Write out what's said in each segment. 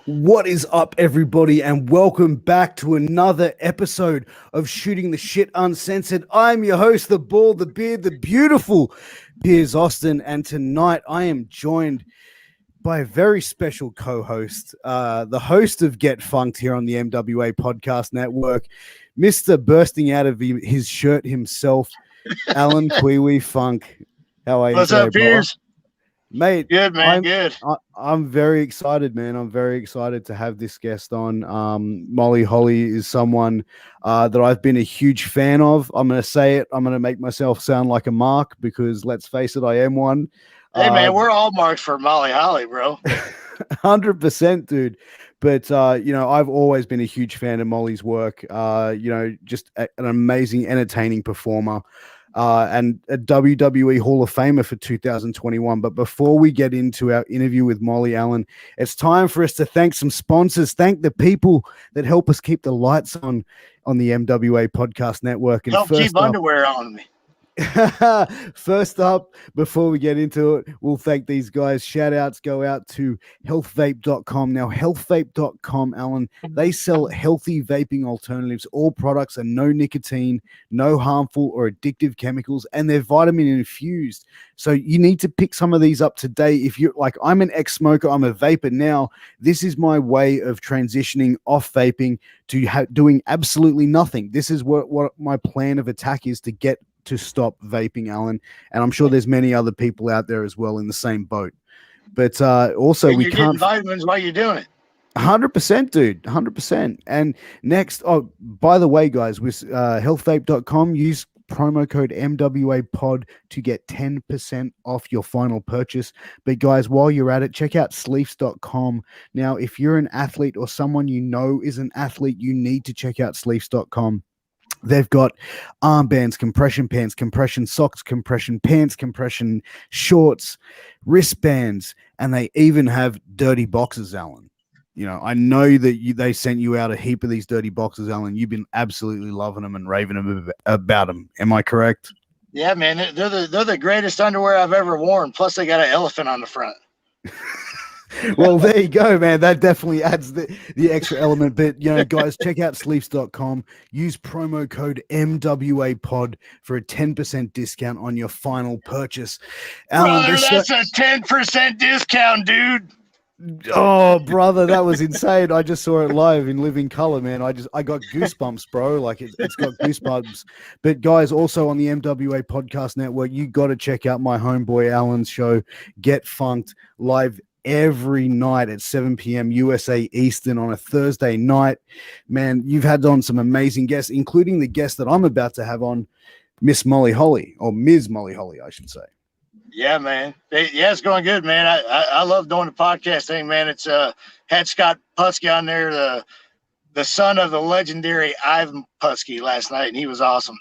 What is up, everybody, and welcome back to another episode of Shooting the Shit Uncensored. I'm your host, the ball, the beard, the beautiful Piers Austin, and tonight I am joined by a very special co-host, the host of Get Funked here on the MWA Podcast Network, Mr. Bursting out of his shirt himself, Alan Kwee Funk. How are you What's today, up, Piers? Mate, Good, man. Good. I'm very excited, man. I'm very excited to have this guest on. Molly Holly is someone that I've been a huge fan of. I'm going to say it. I'm going to make myself sound like a mark because, let's face it, I am one. Hey, man, we're all marks for Molly Holly, bro. 100%, dude. But, I've always been a huge fan of Molly's work. Just an amazing, entertaining performer. And a WWE Hall of Famer for 2021. But before we get into our interview with Molly Allen, it's time for us to thank some sponsors. Thank the people that help us keep the lights on the MWA Podcast Network. And help keep underwear on me. First up, before we get into it, we'll thank these guys. Shout outs go out to healthvape.com. Now, healthvape.com, Alan, they sell healthy vaping alternatives. All products are no nicotine, no harmful or addictive chemicals, and they're vitamin infused. So you need to pick some of these up today. If you're like, I'm an ex-smoker, I'm a vapor now. This is my way of transitioning off vaping to doing absolutely nothing. This is what my plan of attack is, to get to stop vaping, Alan, and I'm sure there's many other people out there as well in the same boat. But also, we can't vitamins while you're doing it. 100%, dude, 100%. And next, by the way, guys, with healthvape.com, use promo code MWAPOD to get 10% off your final purchase. But guys, while you're at it, check out sleeves.com. Now, if you're an athlete or someone you know is an athlete, you need to check out sleeves.com. They've got armbands, compression pants, compression socks, compression pants, compression shorts, wristbands, and they even have dirty boxes, Alan. You know, I know that they sent you out a heap of these dirty boxes, Alan. You've been absolutely loving them and raving them about them. Am I correct? Yeah, man. They're the greatest underwear I've ever worn. Plus, they got an elephant on the front. Well, there you go, man. That definitely adds the extra element. But, guys, check out sleeves.com. Use promo code MWAPOD for a 10% discount on your final purchase. Alan, brother, that's a 10% discount, dude. Oh, brother, that was insane. I just saw it live in living color, man. I got goosebumps, bro. Like it's got goosebumps. But guys, also on the MWA Podcast Network, you got to check out my homeboy Alan's show, Get Funked, live every night at 7 p.m. USA Eastern on a Thursday night. Man, you've had on some amazing guests, including the guest that I'm about to have on, Miss Molly Holly, or Ms. Molly Holly, I should say. Yeah, man. Yeah, it's going good, man. I love doing the podcast thing, man. It's had Scott Pusky on there, the son of the legendary Ivan Pusky last night, and he was awesome.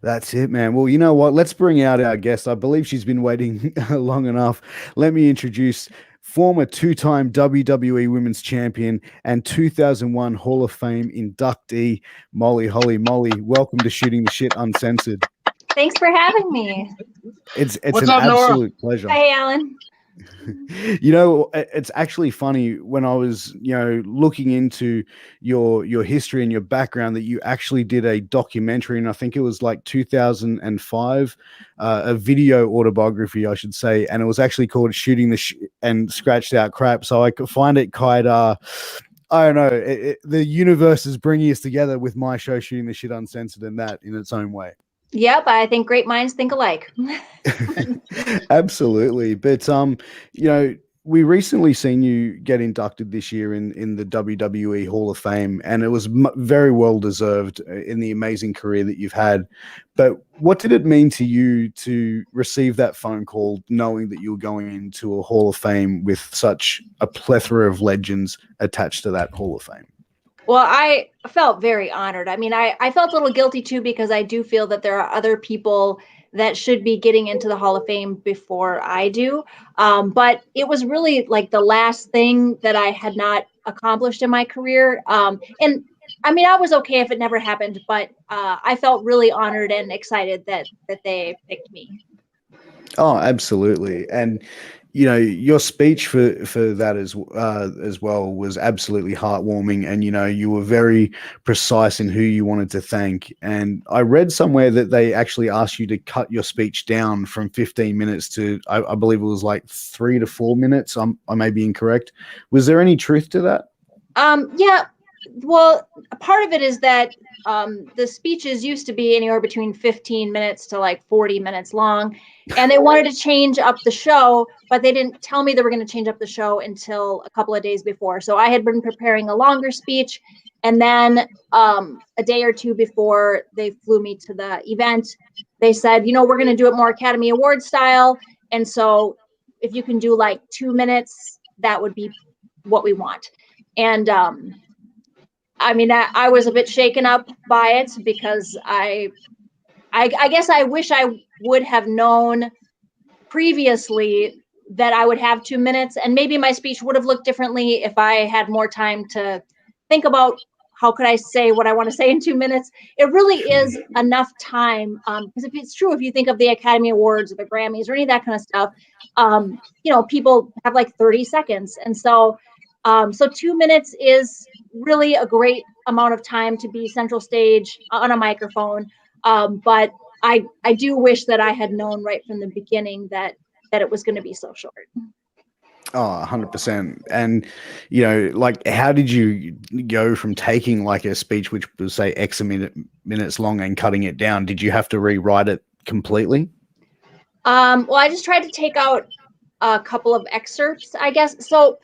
That's it, man. Well, you know what? Let's bring out our guest. I believe she's been waiting long enough. Let me introduce former two-time WWE Women's Champion and 2001 Hall of Fame inductee, Molly Holly. Molly, welcome to Shooting the Shit Uncensored. Thanks for having me. It's an absolute pleasure. Hey, Alan. It's actually funny when I was, looking into your history and your background, that you actually did a documentary, and I think it was like 2005, a video autobiography, I should say, and it was actually called Shooting the and Scratched Out Crap. So I could find it quite, I don't know, the universe is bringing us together with my show, Shooting the Shit Uncensored, and that in its own way. Yep, I think great minds think alike. Absolutely. But, we recently seen you get inducted this year in the WWE Hall of Fame, and it was very well deserved in the amazing career that you've had. But what did it mean to you to receive that phone call, knowing that you were going into a Hall of Fame with such a plethora of legends attached to that Hall of Fame? Well, I felt very honored. I mean, I felt a little guilty too, because I do feel that there are other people that should be getting into the Hall of Fame before I do. But it was really like the last thing that I had not accomplished in my career. And I mean, I was okay if it never happened, but I felt really honored and excited that they picked me. Oh, absolutely. And your speech for that as well was absolutely heartwarming, and you were very precise in who you wanted to thank. And I read somewhere that they actually asked you to cut your speech down from 15 minutes to I believe it was like 3 to 4 minutes. I may be incorrect. Was there any truth to that? Yeah. Well, part of it is that the speeches used to be anywhere between 15 minutes to like 40 minutes long, and they wanted to change up the show, but they didn't tell me they were going to change up the show until a couple of days before. So I had been preparing a longer speech, and then a day or two before they flew me to the event, they said, we're going to do it more Academy Award style, and so if you can do like 2 minutes, that would be what we want. And I mean, I was a bit shaken up by it because I guess I wish I would have known previously that I would have 2 minutes, and maybe my speech would have looked differently if I had more time to think about how could I say what I want to say in 2 minutes. It really is enough time, because if it's true, if you think of the Academy Awards or the Grammys or any of that kind of stuff, people have like 30 seconds, and so 2 minutes is really a great amount of time to be central stage on a microphone. But I do wish that I had known right from the beginning that it was going to be so short. Oh, 100%. And, like, how did you go from taking like a speech, which was say X minutes long, and cutting it down? Did you have to rewrite it completely? Well, I just tried to take out a couple of excerpts, I guess. So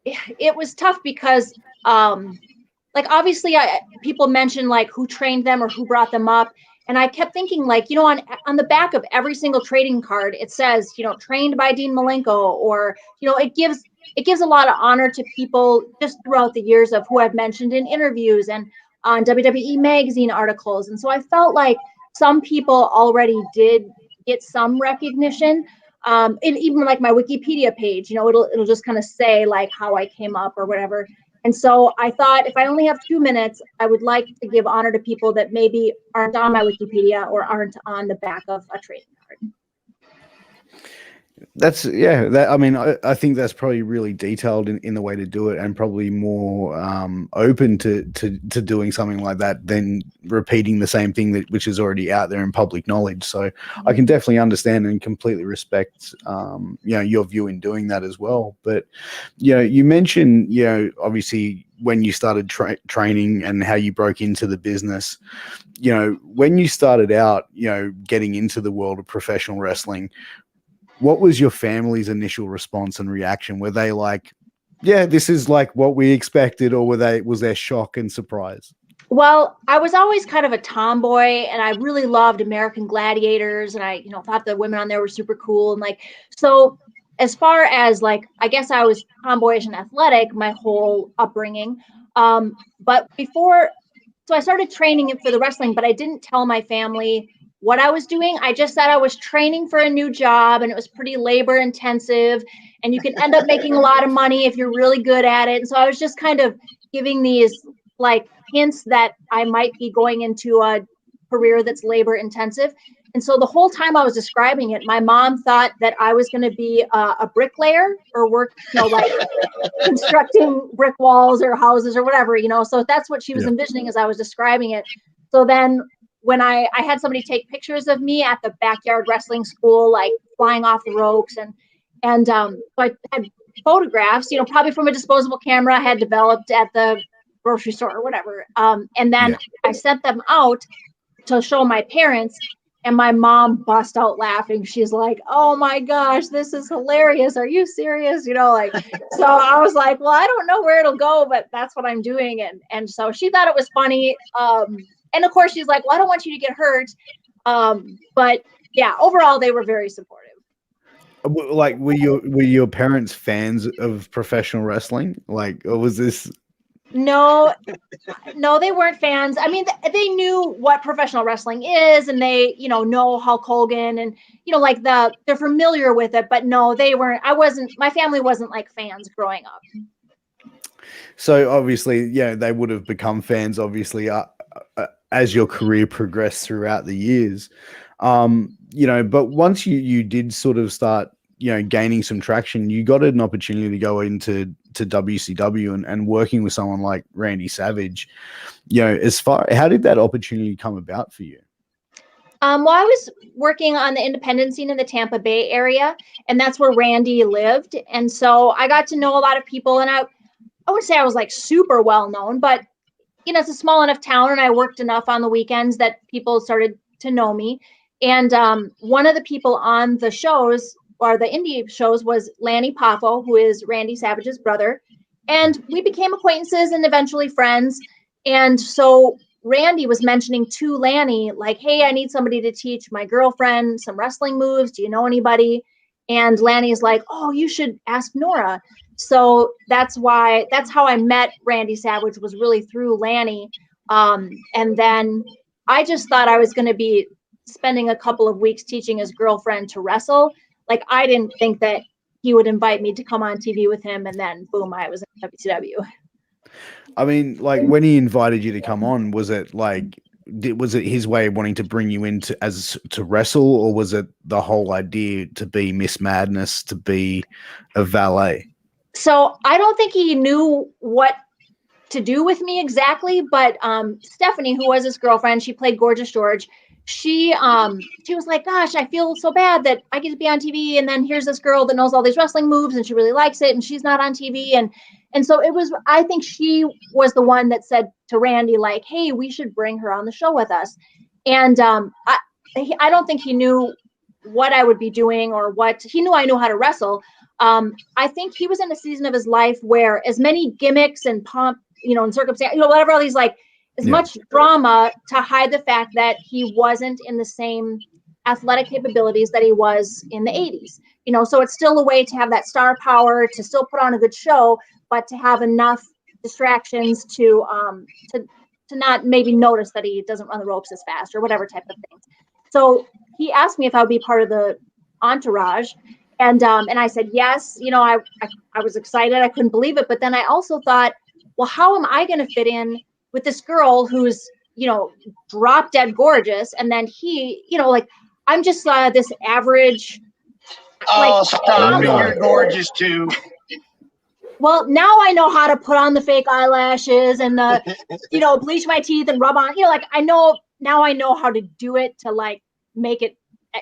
it was tough because, like, obviously people mentioned like who trained them or who brought them up. And I kept thinking, like, on the back of every single trading card, it says, trained by Dean Malenko, or, it gives a lot of honor to people just throughout the years of who I've mentioned in interviews and on WWE magazine articles. And so I felt like some people already did get some recognition. And even like my Wikipedia page, it'll just kind of say like how I came up or whatever. And so I thought if I only have 2 minutes, I would like to give honor to people that maybe aren't on my Wikipedia or aren't on the back of a trading card. I mean, I think that's probably really detailed in the way to do it, and probably more open to doing something like that than repeating the same thing which is already out there in public knowledge. So I can definitely understand and completely respect your view in doing that as well. But you mentioned obviously when you started training and how you broke into the business, when you started out getting into the world of professional wrestling, what was your family's initial response and reaction? Were they like, yeah, this is like what we expected, or was there shock and surprise? Well, I was always kind of a tomboy, and I really loved American Gladiators, and I thought the women on there were super cool. And like, so as far as like, I guess I was tomboyish and athletic my whole upbringing. But so I started training for the wrestling, but I didn't tell my family what I was doing. I just said I was training for a new job, and it was pretty labor intensive, and you can end up making a lot of money if you're really good at it. And so I was just kind of giving these like hints that I might be going into a career that's labor intensive. And so the whole time I was describing it, my mom thought that I was going to be a bricklayer or work, like constructing brick walls or houses or whatever, so that's what she was envisioning as I was describing it. So then when I had somebody take pictures of me at the backyard wrestling school, like flying off the ropes, and so I had photographs, probably from a disposable camera I had developed at the grocery store or whatever. And then I sent them out to show my parents, and my mom bust out laughing. She's like, "Oh my gosh, this is hilarious. Are you serious?" Like, so I was like, well, I don't know where it'll go, but that's what I'm doing. And so she thought it was funny. And of course she's like, well, I don't want you to get hurt. But yeah, overall they were very supportive. Like, were your parents fans of professional wrestling? Like, or was this? No, they weren't fans. I mean, they knew what professional wrestling is, and they, know Hulk Hogan, and like they're familiar with it. But no, they weren't. My family wasn't like fans growing up. So obviously, they would have become fans, obviously, as your career progressed throughout the years. But once you did sort of start, gaining some traction, you got an opportunity to go into WCW and working with someone like Randy Savage. How did that opportunity come about for you? Well, I was working on the independent scene in the Tampa Bay area, and that's where Randy lived. And so I got to know a lot of people, and I wouldn't say I was like super well known, but it's a small enough town, and I worked enough on the weekends that people started to know me. And one of the people on the shows, or the indie shows, was Lanny Poffo, who is Randy Savage's brother. And we became acquaintances and eventually friends. And so Randy was mentioning to Lanny, like, hey, I need somebody to teach my girlfriend some wrestling moves. Do you know anybody? And Lanny's like, oh, you should ask Nora. So that's how I met Randy Savage, was really through Lanny. And then I just thought I was going to be spending a couple of weeks teaching his girlfriend to wrestle. Like, I didn't think that he would invite me to come on TV with him, and then boom, I was in WCW. I mean, like, when he invited you to come on, was it his way of wanting to bring you in to wrestle, or was it the whole idea to be Miss Madness, to be a valet? So I don't think he knew what to do with me exactly, but Stephanie, who was his girlfriend, she played Gorgeous George. She was like, gosh, I feel so bad that I get to be on TV, and then here's this girl that knows all these wrestling moves, and she really likes it, and she's not on TV. And so I think she was the one that said to Randy, like, hey, we should bring her on the show with us. And I don't think he knew what I would be doing, or what he knew. I knew how to wrestle. I think he was in a season of his life where as many gimmicks and pomp, and circumstance, whatever, all these, like, as much drama to hide the fact that he wasn't in the same athletic capabilities that he was in the 80s. So it's still a way to have that star power, to still put on a good show, but to have enough distractions to not maybe notice that he doesn't run the ropes as fast, or whatever type of thing. So he asked me if I would be part of the entourage. And I said yes. I was excited. I couldn't believe it. But then I also thought, well, how am I going to fit in with this girl who's, drop dead gorgeous, and then he, like, I'm just this average. Oh, stop! You're gorgeous too. Well, now I know how to put on the fake eyelashes and the, bleach my teeth and rub on. I know how to do it to, like, make it,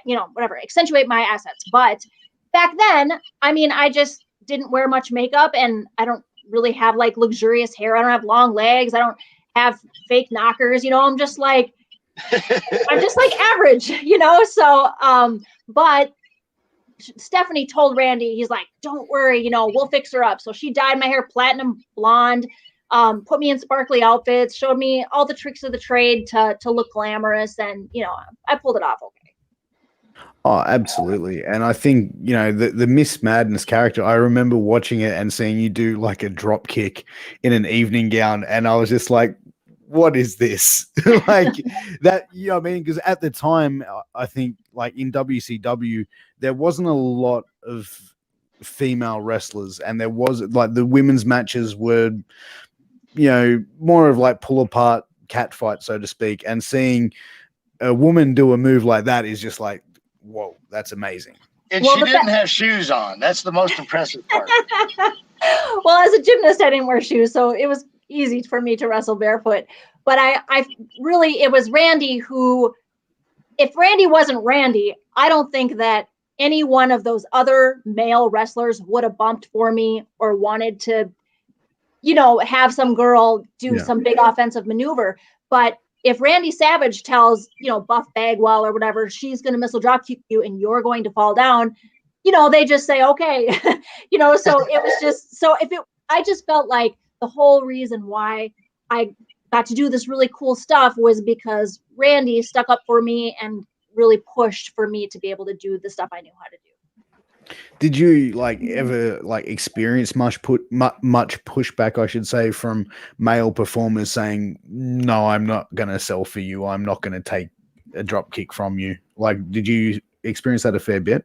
whatever, accentuate my assets. But back then, I mean, I just didn't wear much makeup, and I don't really have, like, luxurious hair. I don't have long legs. I don't have fake knockers. I'm just like average. So, but Stephanie told Randy, he's like, don't worry, we'll fix her up. So she dyed my hair platinum blonde, put me in sparkly outfits, showed me all the tricks of the trade to look glamorous, and I pulled it off okay. Oh, absolutely. And I think, the Miss Madness character, I remember watching it and seeing you do, like, a drop kick in an evening gown, and I was just like, what is this? Like, that, I mean, because at the time, I think, like, in WCW, there wasn't a lot of female wrestlers, and there was, like, the women's matches were, more of, like, pull apart cat fight, so to speak, and seeing a woman do a move like that is just like, whoa, that's amazing. And she didn't have shoes on. That's the most impressive part. Well, as a gymnast, I didn't wear shoes, so it was easy for me to wrestle barefoot. But I really, it was Randy who, if Randy wasn't Randy, I don't think that any one of those other male wrestlers would have bumped for me or wanted to, have some girl do some big offensive maneuver. But if Randy Savage tells, Buff Bagwell or whatever, she's going to missile drop kick you and you're going to fall down, they just say, okay, so it was just, I just felt like the whole reason why I got to do this really cool stuff was because Randy stuck up for me and really pushed for me to be able to do the stuff I knew how to do. Did you, like, ever, like, experience much pushback, I should say, from male performers saying, no, I'm not going to sell for you, I'm not going to take a drop kick from you? Like, did you experience that a fair bit?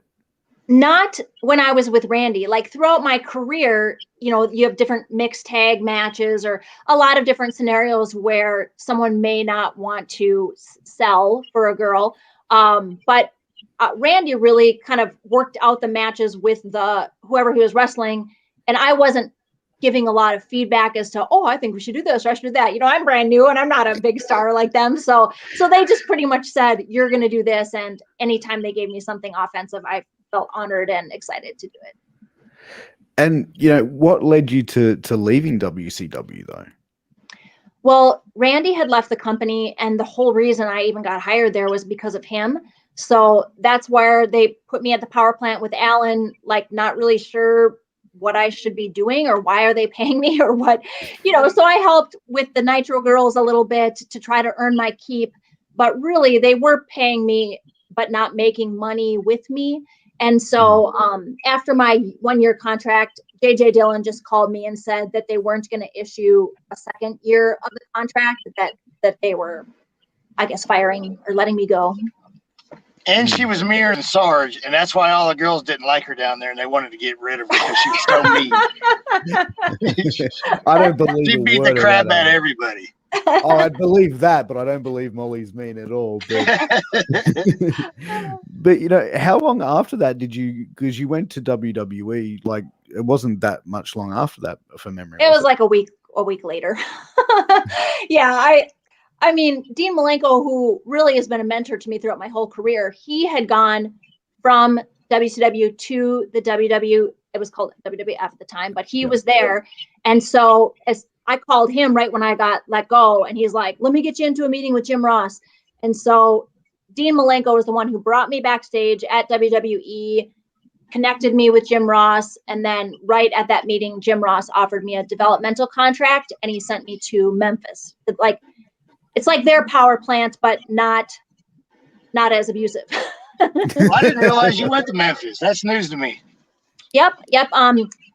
Not when I was with Randy. Like, throughout my career, you have different mixed tag matches or a lot of different scenarios where someone may not want to sell for a girl, But Randy really kind of worked out the matches with whoever he was wrestling, and I wasn't giving a lot of feedback as to, oh, I think we should do this or I should do that. You know, I'm brand new and I'm not a big star like them. So they just pretty much said, you're going to do this. And anytime they gave me something offensive, I felt honored and excited to do it. And, you know, what led you to leaving WCW though? Well, Randy had left the company, and the whole reason I even got hired there was because of him. So that's where they put me at the power plant with Alan, like not really sure what I should be doing or why are they paying me or what, you know. So I helped with the Nitro girls a little bit to try to earn my keep, but really they were paying me but not making money with me. And so after my 1-year contract, JJ Dillon just called me and said that they weren't going to issue a second year of the contract, that they were, I guess, firing or letting me go. And she was meaner than Sarge, and that's why all the girls didn't like her down there, and they wanted to get rid of her because she was so mean. I don't believe she beat the crap out of everybody. Oh, I believe that, but I don't believe Molly's mean at all. But, but you know, how long after that did you? Because you went to WWE, like it wasn't that much long after that, from memory. It was like a week later. Yeah, I mean, Dean Malenko, who really has been a mentor to me throughout my whole career, he had gone from WCW to the WW. It was called WWF at the time, but he was there. And so as I called him right when I got let go, and he's like, let me get you into a meeting with Jim Ross. And so Dean Malenko was the one who brought me backstage at WWE, connected me with Jim Ross. And then right at that meeting, Jim Ross offered me a developmental contract, and he sent me to Memphis. It's like their power plant, but not as abusive. Well, I didn't realize you went to Memphis. That's news to me. Yep.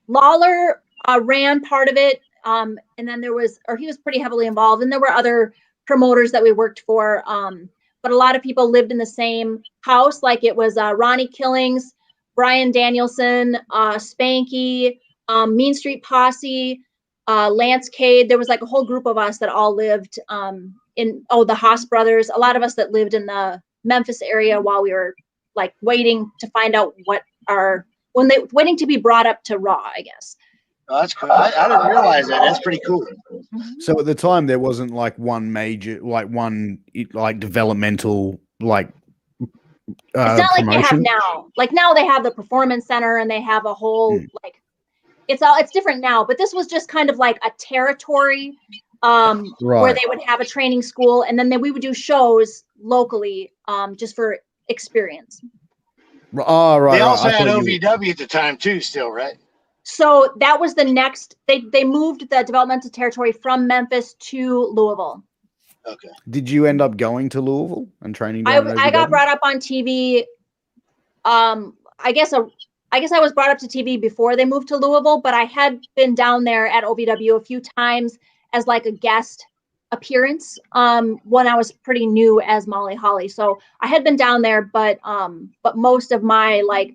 Lawler ran part of it. And then he was pretty heavily involved. And there were other promoters that we worked for. But a lot of people lived in the same house. Like it was Ronnie Killings, Brian Danielson, Spanky, Mean Street Posse, Lance Cade. There was like a whole group of us that all lived the Haas brothers. A lot of us that lived in the Memphis area while we were like waiting to find out waiting to be brought up to Raw, I guess. Oh, that's cool. I didn't realize that. That's pretty cool. So at the time, there wasn't like one major, developmental, it's not promotion. Like they have now. Like now they have the Performance Center and they have a whole it's different now. But this was just kind of like a territory where they would have a training school, and then we would do shows locally just for experience. Oh, right. They also had OVW at the time too, still, right? So that was the next. They moved the developmental territory from Memphis to Louisville. Okay. Did you end up going to Louisville and training? I got brought up on TV. I guess I was brought up to TV before they moved to Louisville, but I had been down there at OVW a few times as like a guest appearance when I was pretty new as Molly Holly. So I had been down there, but most of my like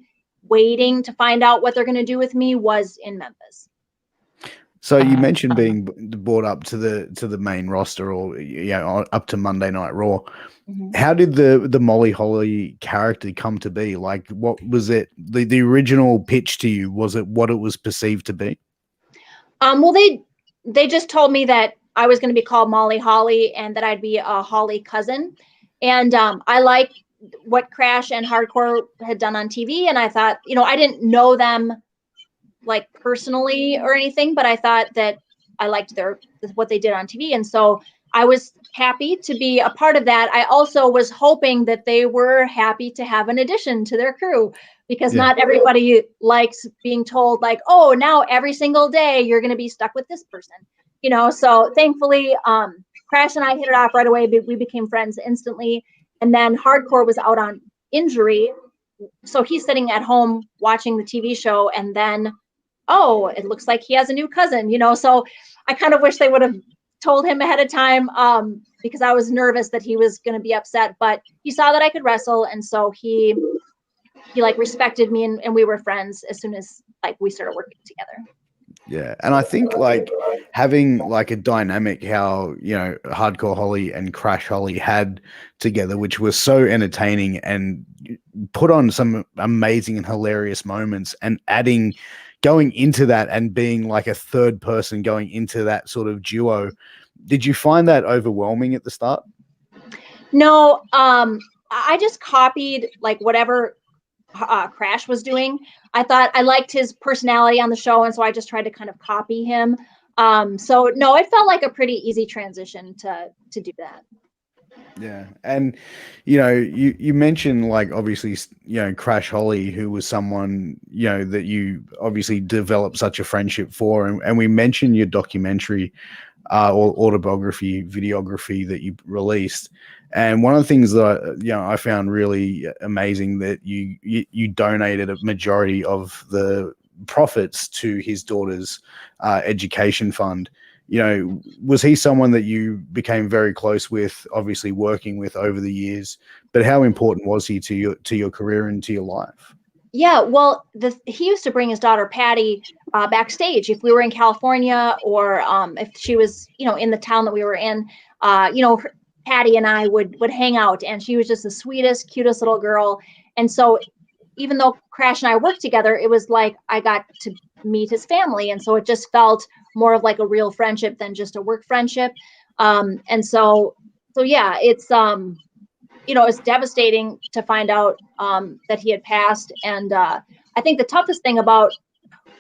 waiting to find out what they're going to do with me was in Memphis. So you mentioned being brought up to the main roster, or up to Monday Night Raw. Mm-hmm. How did the Molly Holly character come to be? Like, what was it? The original pitch to you, was it what it was perceived to be? Well, they just told me that I was going to be called Molly Holly and that I'd be a Holly cousin. And I like what Crash and Hardcore had done on TV. And I thought, I didn't know them like personally or anything, but I thought that I liked what they did on TV. And so I was happy to be a part of that. I also was hoping that they were happy to have an addition to their crew, because not everybody likes being told like, oh, now every single day you're going to be stuck with this person, so thankfully Crash and I hit it off right away. We became friends instantly. And then Hardcore was out on injury. So he's sitting at home watching the TV show, and then, oh, it looks like he has a new cousin, so I kind of wish they would have told him ahead of time because I was nervous that he was going to be upset, but he saw that I could wrestle. And so he like respected me, and we were friends as soon as like we started working together. Yeah, and I think like having like a dynamic how Hardcore Holly and Crash Holly had together, which was so entertaining and put on some amazing and hilarious moments, and going into that and being like a third person going into that sort of duo. Did you find that overwhelming at the start? No, I just copied like whatever Crash was doing. I thought I liked his personality on the show, and so I just tried to kind of copy him. So no, it felt like a pretty easy transition to do that. Yeah, and you mentioned like obviously Crash Holly, who was someone that you obviously developed such a friendship for, and we mentioned your documentary or autobiography, videography that you released. And one of the things that I found really amazing that you donated a majority of the profits to his daughter's education fund. Was he someone that you became very close with, obviously working with over the years? But how important was he to your career and to your life? Yeah, well, he used to bring his daughter Patty backstage if we were in California, or if she was, in the town that we were in. Patty and I would hang out, and she was just the sweetest, cutest little girl. And so, even though Crash and I worked together, it was like I got to meet his family, and so it just felt more of like a real friendship than just a work friendship. And so yeah, it's it's devastating to find out that he had passed. And I think the toughest thing about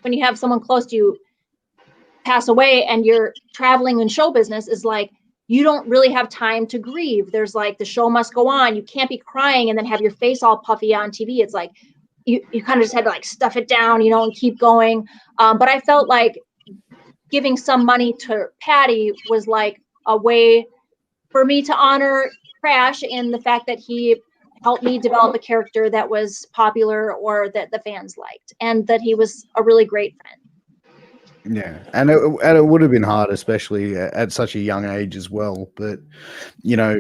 when you have someone close to you pass away and you're traveling in show business is like, you don't really have time to grieve. There's like, the show must go on. You can't be crying and then have your face all puffy on TV. It's like, you kind of just had to like stuff it down, and keep going. But I felt like giving some money to Patty was like a way for me to honor Crash in the fact that he helped me develop a character that was popular or that the fans liked, and that he was a really great friend. Yeah, and it would have been hard, especially at such a young age as well. But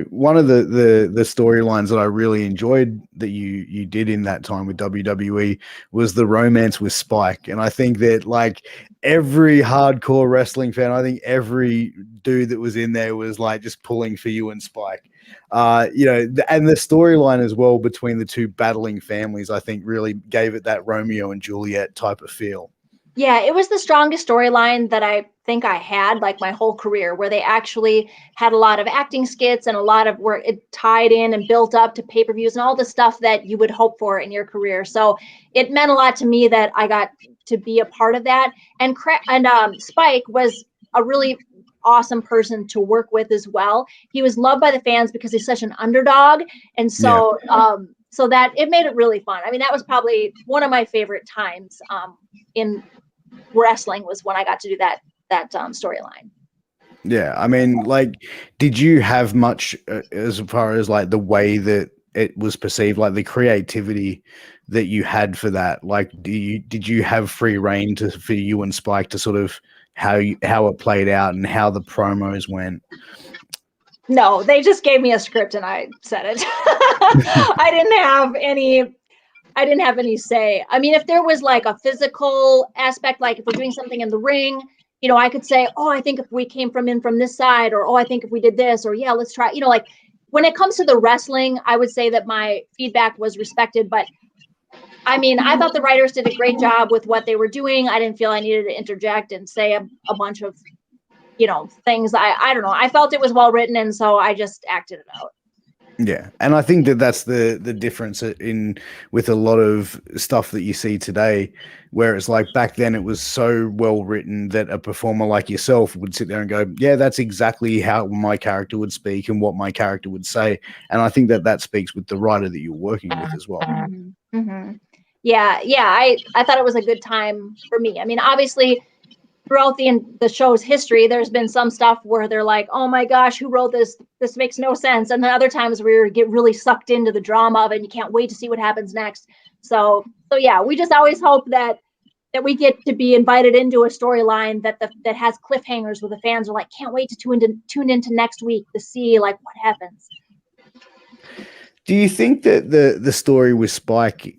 one of the storylines that I really enjoyed that you did in that time with WWE was the romance with Spike, and I think that like every hardcore wrestling fan, I think every dude that was in there was like just pulling for you and Spike. And the storyline as well between the two battling families, I think really gave it that Romeo and Juliet type of feel. Yeah, it was the strongest storyline that I think I had like my whole career, where they actually had a lot of acting skits and a lot of work. It tied in and built up to pay-per-views and all the stuff that you would hope for in your career. So it meant a lot to me that I got to be a part of that. And Spike was a really awesome person to work with as well. He was loved by the fans because he's such an underdog. And so so that it made it really fun. I mean, that was probably one of my favorite times in wrestling, was when I got to do that storyline. Yeah, I mean, like, did you have much as far as like the way that it was perceived, like the creativity that you had for that? Like, did you have free reign for you and Spike to sort of how it played out and how the promos went? No, they just gave me a script and I said it. I didn't have any say. I mean, if there was like a physical aspect, like if we're doing something in the ring, I could say, oh, I think if we came from this side, or, oh, I think if we did this, or yeah, let's try, like when it comes to the wrestling, I would say that my feedback was respected. But I mean, I thought the writers did a great job with what they were doing. I didn't feel I needed to interject and say a bunch of, things. I don't know. I felt it was well written. And so I just acted it out. Yeah, and I think that that's the difference with a lot of stuff that you see today, where it's like back then it was so well written that a performer like yourself would sit there and go, yeah, that's exactly how my character would speak and what my character would say. And I think that speaks with the writer that you're working with as well. Mm-hmm. Mm-hmm. Yeah, I thought it was a good time for me. I mean, obviously, throughout the show's history, there's been some stuff where they're like, oh my gosh, who wrote this? This makes no sense. And then other times where you get really sucked into the drama of it and you can't wait to see what happens next. So yeah, we just always hope that we get to be invited into a storyline that has cliffhangers where the fans are like, can't wait to tune into next week to see like what happens. Do you think that the story with Spike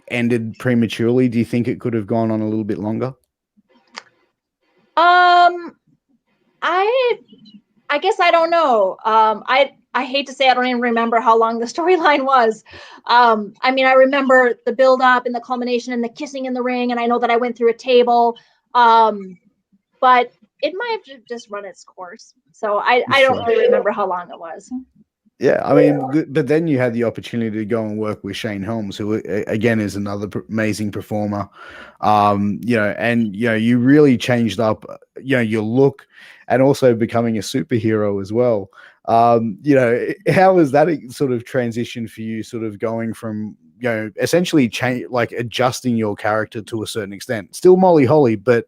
ended prematurely? Do you think it could have gone on a little bit longer? I guess I don't know. I hate to say I don't even remember how long the storyline was. I mean, I remember the build up and the culmination and the kissing in the ring, and I know that I went through a table. But it might have just run its course. So I don't really remember how long it was. Yeah, I mean, but then you had the opportunity to go and work with Shane Helms, who again is another amazing performer. And you really changed up, your look, and also becoming a superhero as well. How was that sort of transition for you? Sort of going from essentially like adjusting your character to a certain extent, still Molly Holly, but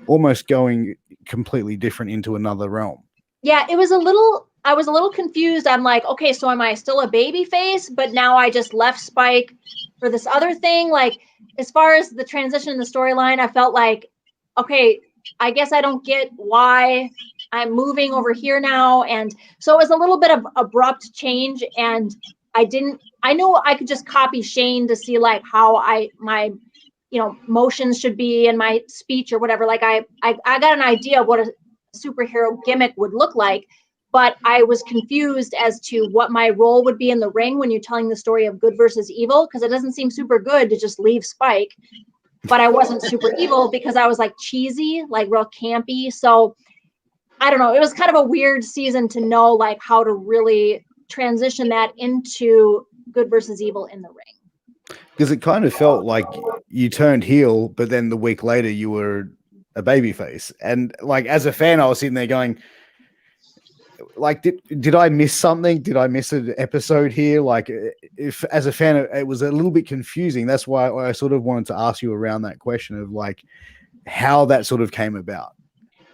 almost going completely different into another realm. Yeah, I was a little confused. I'm like, okay, so am I still a baby face? But now I just left Spike for this other thing. Like, as far as the transition in the storyline, I felt like, okay, I guess I don't get why I'm moving over here now. And so it was a little bit of abrupt change. And I knew I could just copy Shane to see like how my motions should be and my speech or whatever. Like I got an idea of what a superhero gimmick would look like, but I was confused as to what my role would be in the ring when you're telling the story of good versus evil, because it doesn't seem super good to just leave Spike, but I wasn't super evil because I was like cheesy, like real campy. So I don't know, it was kind of a weird season to know like how to really transition that into good versus evil in the ring. Because it kind of felt like you turned heel, but then the week later you were a babyface. And like as a fan, I was sitting there going, like, did I miss something? Did I miss an episode here? Like, if as a fan, it was a little bit confusing. That's why I sort of wanted to ask you around that question of like how that sort of came about.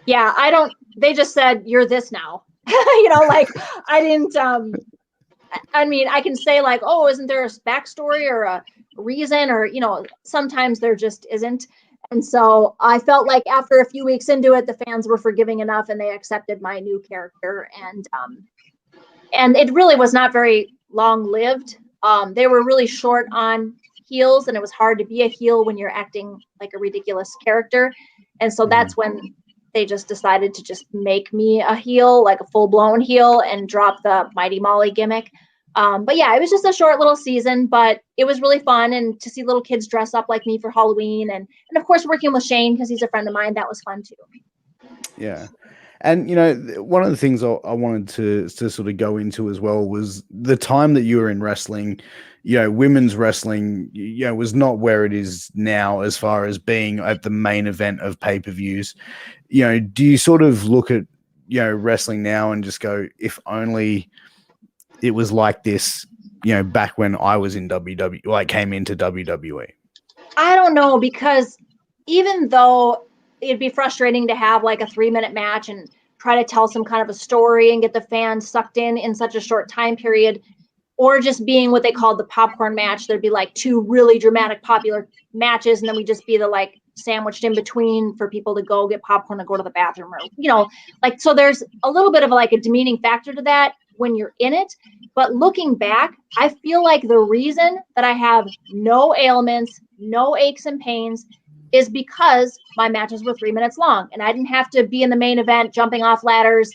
Yeah, they just said you're this now. Like I didn't. I mean, I can say like, oh, isn't there a backstory or a reason, or sometimes there just isn't. And so I felt like after a few weeks into it, the fans were forgiving enough and they accepted my new character. And it really was not very long lived. They were really short on heels, and it was hard to be a heel when you're acting like a ridiculous character. And so that's when they just decided to just make me a heel, like a full blown heel, and drop the Mighty Molly gimmick. But yeah, it was just a short little season, but it was really fun. And to see little kids dress up like me for Halloween, and of course working with Shane because he's a friend of mine, that was fun too. Yeah. And, one of the things I wanted to sort of go into as well was the time that you were in wrestling. Women's wrestling, was not where it is now as far as being at the main event of pay-per-views. Do you sort of look at, wrestling now and just go, if only it was like this, back when I was in WWE, like came into WWE? I don't know, because even though it'd be frustrating to have like a 3-minute match and try to tell some kind of a story and get the fans sucked in such a short time period, or just being what they called the popcorn match, there'd be like 2 really dramatic popular matches, and then we just be the like sandwiched in between for people to go get popcorn and go to the bathroom, or like, so there's a little bit of like a demeaning factor to that when you're in it. But looking back, I feel like the reason that I have no ailments, no aches and pains, is because my matches were 3 minutes long, and I didn't have to be in the main event, jumping off ladders,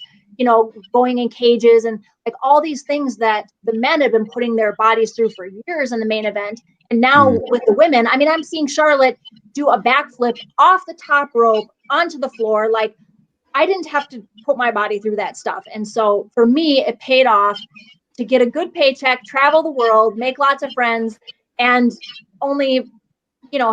going in cages, and like all these things that the men have been putting their bodies through for years in the main event. And now with the women, I mean, I'm seeing Charlotte do a backflip off the top rope onto the floor. Like, I didn't have to put my body through that stuff. And so for me, it paid off to get a good paycheck, travel the world, make lots of friends, and only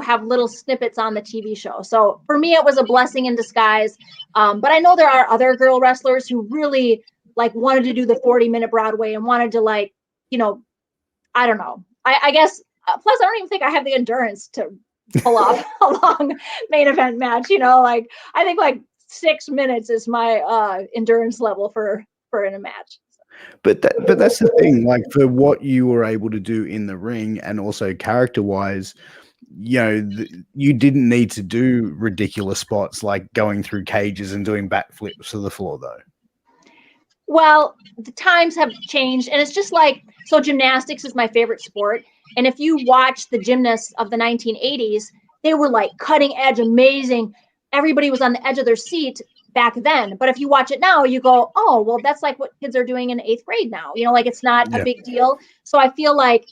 have little snippets on the TV show. So for me, it was a blessing in disguise. But I know there are other girl wrestlers who really like wanted to do the 40-minute Broadway and wanted to like, I don't know. I guess, plus I don't even think I have the endurance to pull off a long main event match. Like I think like 6 minutes is my endurance level for in a match. But that's the thing, like for what you were able to do in the ring and also character-wise, you didn't need to do ridiculous spots like going through cages and doing backflips to the floor, though. Well, the times have changed, and it's just like, so gymnastics is my favorite sport. And if you watch the gymnasts of the 1980s, they were like cutting edge, amazing. everybody was on the edge of their seat back then. But if you watch it now, you go, oh, well, that's like what kids are doing in 8th grade now. You know, like it's not a big deal. So I feel like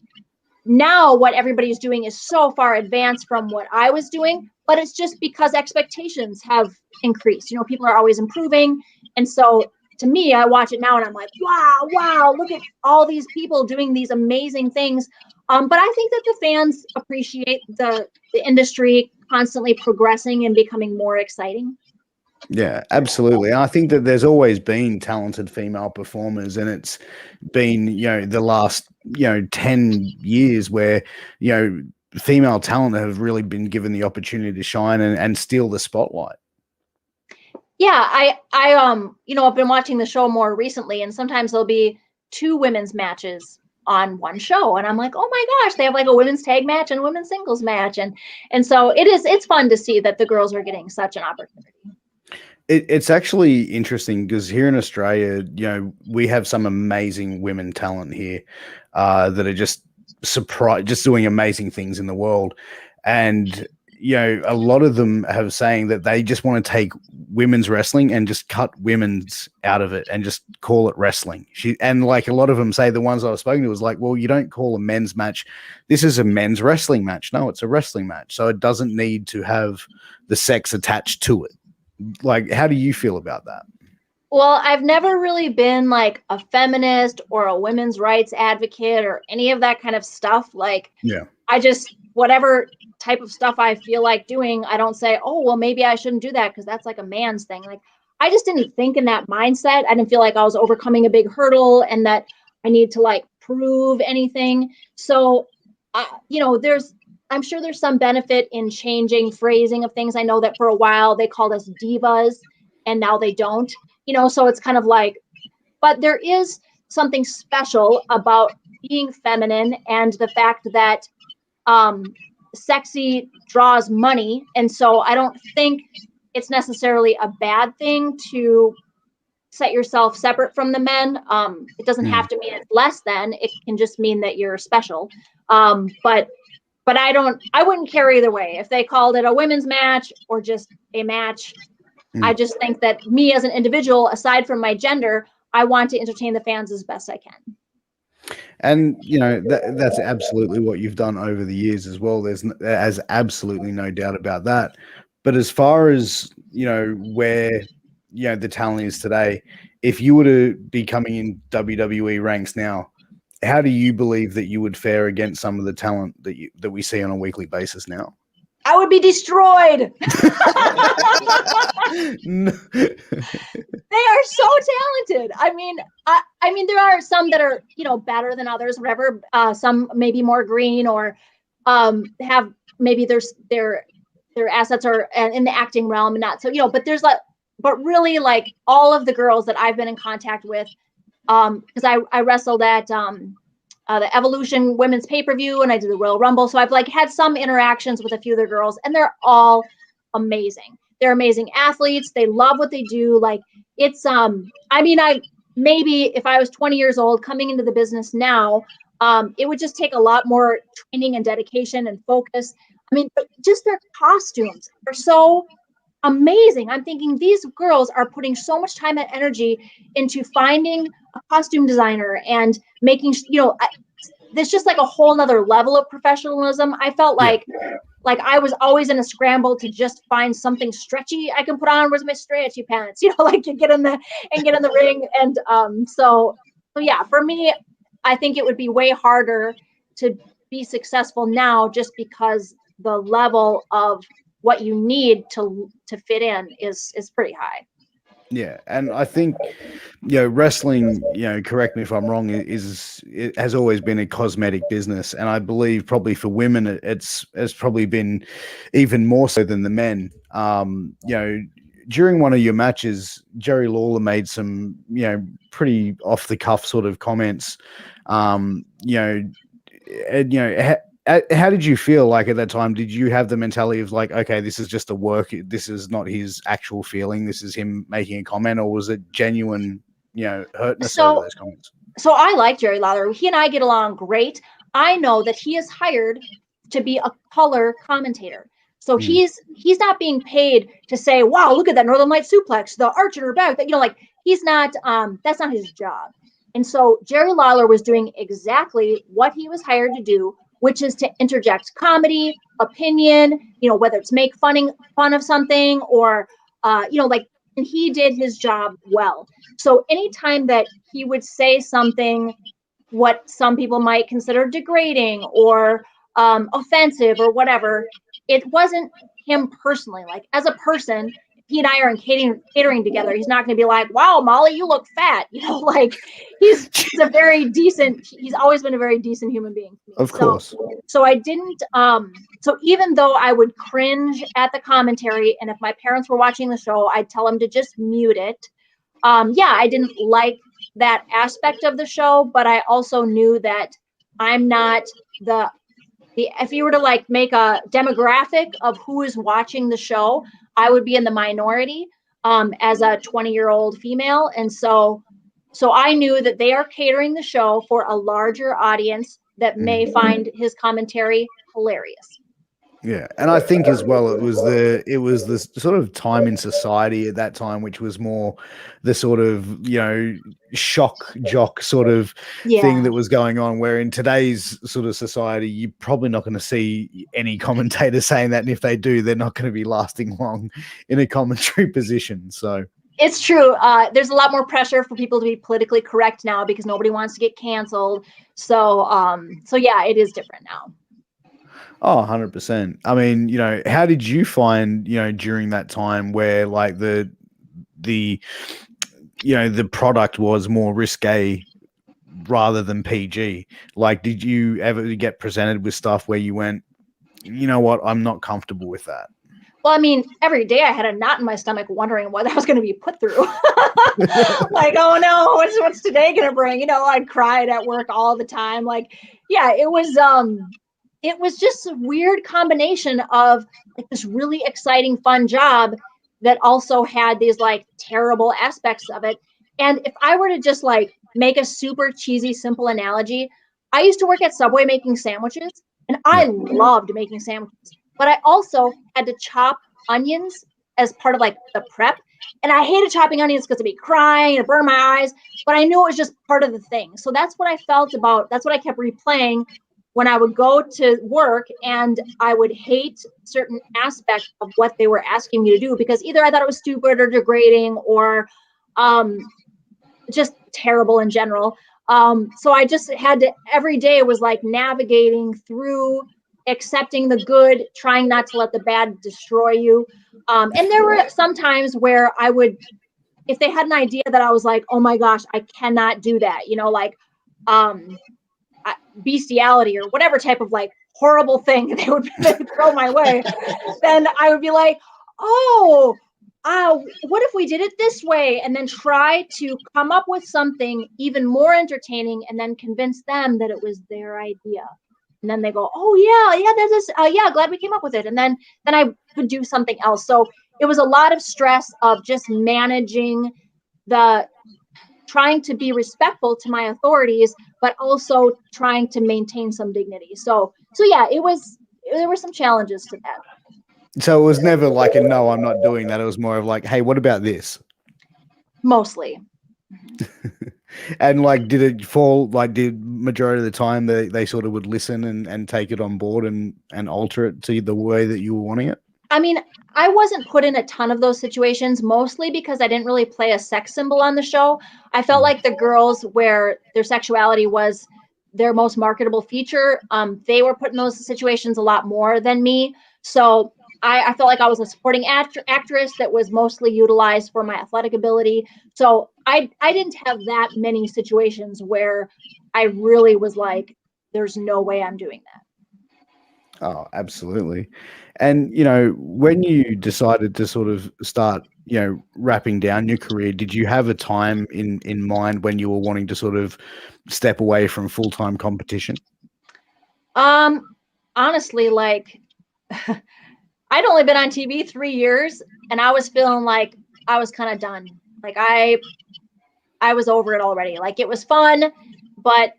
now what everybody's doing is so far advanced from what I was doing, but it's just because expectations have increased. You know, people are always improving. And so to me, I watch it now and I'm like, wow, look at all these people doing these amazing things. But I think that the fans appreciate the industry constantly progressing and becoming more exciting. Yeah, absolutely. And I think that there's always been talented female performers, and it's been, the last, 10 years where, female talent have really been given the opportunity to shine and steal the spotlight. Yeah, I've been watching the show more recently, and sometimes there'll be 2 women's matches on one show, and I'm like, oh my gosh, they have like a women's tag match and a women's singles match, and so it's fun to see that the girls are getting such an opportunity. It's actually interesting because here in Australia, we have some amazing women talent here that are just doing amazing things in the world. And, a lot of them have saying that they just want to take women's wrestling and just cut women's out of it and just call it wrestling. And like a lot of them say, the ones I was spoken to was like, well, you don't call a men's match. This is a men's wrestling match. No, it's a wrestling match. So it doesn't need to have the sex attached to it. Like, how do you feel about that? Well, I've never really been like a feminist or a women's rights advocate or any of that kind of stuff. Like, I just, whatever type of stuff I feel like doing, I don't say, oh, well, maybe I shouldn't do that because that's like a man's thing. Like, I just didn't think in that mindset. I didn't feel like I was overcoming a big hurdle and that I need to like prove anything. So, I'm sure there's some benefit in changing phrasing of things. I know that for a while they called us divas and now they don't, so it's kind of like, but there is something special about being feminine and the fact that sexy draws money. And so I don't think it's necessarily a bad thing to set yourself separate from the men. It doesn't have to mean it's less than, it can just mean that you're special. But I wouldn't care either way. If they called it a women's match or just a match, I just think that me as an individual, aside from my gender, I want to entertain the fans as best I can. And, that's absolutely what you've done over the years as well. There's absolutely no doubt about that. But as far as, where, the talent is today, if you were to be coming in WWE ranks now, how do you believe that you would fare against some of the talent that we see on a weekly basis now? I would be destroyed. They are so talented. I mean, there are some that are, better than others, whatever. Some maybe more green or have maybe their assets are in the acting realm and not so, but but really like all of the girls that I've been in contact with, because I wrestled at the Evolution women's pay-per-view and I did the Royal Rumble. So I've like had some interactions with a few of the girls and they're all amazing. They're amazing athletes. They love what they do. Like it's, maybe if I was 20 years old coming into the business now, it would just take a lot more training and dedication and focus. I mean, but just their costumes are so amazing. I'm thinking these girls are putting so much time and energy into finding a costume designer and making, there's just like a whole nother level of professionalism. I felt like I was always in a scramble to just find something stretchy I can put on. Where's my stretchy pants? Like you get in the ring. And so yeah, for me, I think it would be way harder to be successful now just because the level of what you need to fit in is pretty high. Yeah, and I think, wrestling, correct me if I'm wrong, it has always been a cosmetic business, and I believe probably for women it's probably been even more so than the men. During one of your matches, Jerry Lawler made some, pretty off the cuff sort of comments. How did you feel like at that time? Did you have the mentality of like, okay, this is just a work, this is not his actual feeling, this is him making a comment, or was it genuine, hurtness over those comments? So I like Jerry Lawler. He and I get along great. I know that he is hired to be a color commentator. So he's not being paid to say, wow, look at that Northern Light suplex, the arch in her back. That, like he's not, that's not his job. And so Jerry Lawler was doing exactly what he was hired to do, which is to interject comedy, opinion, whether it's make fun of something or, and he did his job well. So anytime that he would say something, what some people might consider degrading or offensive or whatever, it wasn't him personally. Like as a person, he and I are in catering together. He's not going to be like, wow, Molly, you look fat. Like he's a very decent, he's always been a very decent human being. Of course. So I didn't, so even though I would cringe at the commentary, and if my parents were watching the show, I'd tell them to just mute it. I didn't like that aspect of the show, but I also knew that I'm not if you were to like make a demographic of who is watching the show, I would be in the minority as a 20-year-old female. And so I knew that they are catering the show for a larger audience that may find his commentary hilarious. Yeah, and I think as well it was the sort of time in society at that time, which was more the sort of shock jock sort of thing that was going on. Where in today's sort of society, you're probably not going to see any commentator saying that, and if they do, they're not going to be lasting long in a commentary position. So it's true. There's a lot more pressure for people to be politically correct now because nobody wants to get canceled. So yeah, it is different now. Oh, 100%. I mean, how did you find, during that time where like the product was more risque rather than PG? Like, did you ever get presented with stuff where you went, you know what, I'm not comfortable with that? Well, I mean, every day I had a knot in my stomach wondering what I was going to be put through. Like, oh no, what's today going to bring? I'd cried at work all the time. Like, yeah, it was just a weird combination of like this really exciting, fun job that also had these like terrible aspects of it. And if I were to just like make a super cheesy, simple analogy, I used to work at Subway making sandwiches, and I loved making sandwiches, but I also had to chop onions as part of like the prep. And I hated chopping onions because I'd be crying and burn my eyes, but I knew it was just part of the thing. So that's what I felt about, that's what I kept replaying when I would go to work, and I would hate certain aspects of what they were asking me to do because either I thought it was stupid or degrading or just terrible in general. So I just had to, every day it was like navigating through accepting the good, trying not to let the bad destroy you. And there were some times where I would, if they had an idea that I was like, oh my gosh, I cannot do that, like bestiality or whatever type of like horrible thing they would throw my way, then I would be like, oh, what if we did it this way? And then try to come up with something even more entertaining and then convince them that it was their idea. And then they go, oh yeah, that is, yeah, glad we came up with it. And then I would do something else. So it was a lot of stress of just managing trying to be respectful to my authorities, but also trying to maintain some dignity. So yeah, there were some challenges to that. So it was never like a, no, I'm not doing that. It was more of like, hey, what about this? Mostly. And like, did it fall, like did majority of the time they sort of would listen and take it on board and alter it to the way that you were wanting it? I mean, I wasn't put in a ton of those situations, mostly because I didn't really play a sex symbol on the show. I felt like the girls where their sexuality was their most marketable feature, they were put in those situations a lot more than me. So I felt like I was a supporting actress that was mostly utilized for my athletic ability. So I didn't have that many situations where I really was like, there's no way I'm doing that. Oh, absolutely. And, when you decided to sort of start, wrapping down your career, did you have a time in mind when you were wanting to sort of step away from full-time competition? Honestly, like I'd only been on TV 3 years, and I was feeling like I was kind of done. Like I was over it already. Like it was fun, but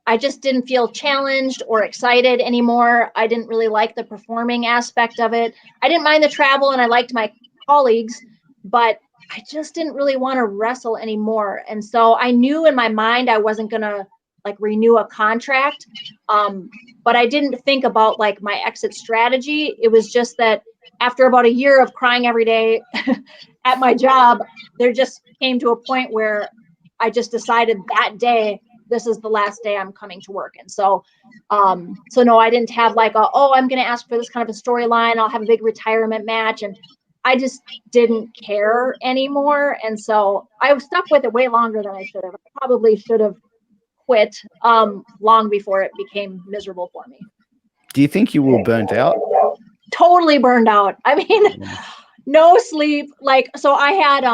I just didn't feel challenged or excited anymore. I didn't really like the performing aspect of it. I didn't mind the travel and I liked my colleagues, but I just didn't really want to wrestle anymore. And so I knew in my mind I wasn't going to like renew a contract. But I didn't think about like my exit strategy. It was just that after about a year of crying every day at my job, there just came to a point where I just decided that day, this is the last day I'm coming to work. And so, so no, I didn't have like, I'm going to ask for this kind of a storyline. I'll have a big retirement match. And I just didn't care anymore. And so I stuck with it way longer than I should have. I probably should have quit long before it became miserable for me. Do you think you were burnt out? Totally burned out. I mean, no sleep. Like, so I had,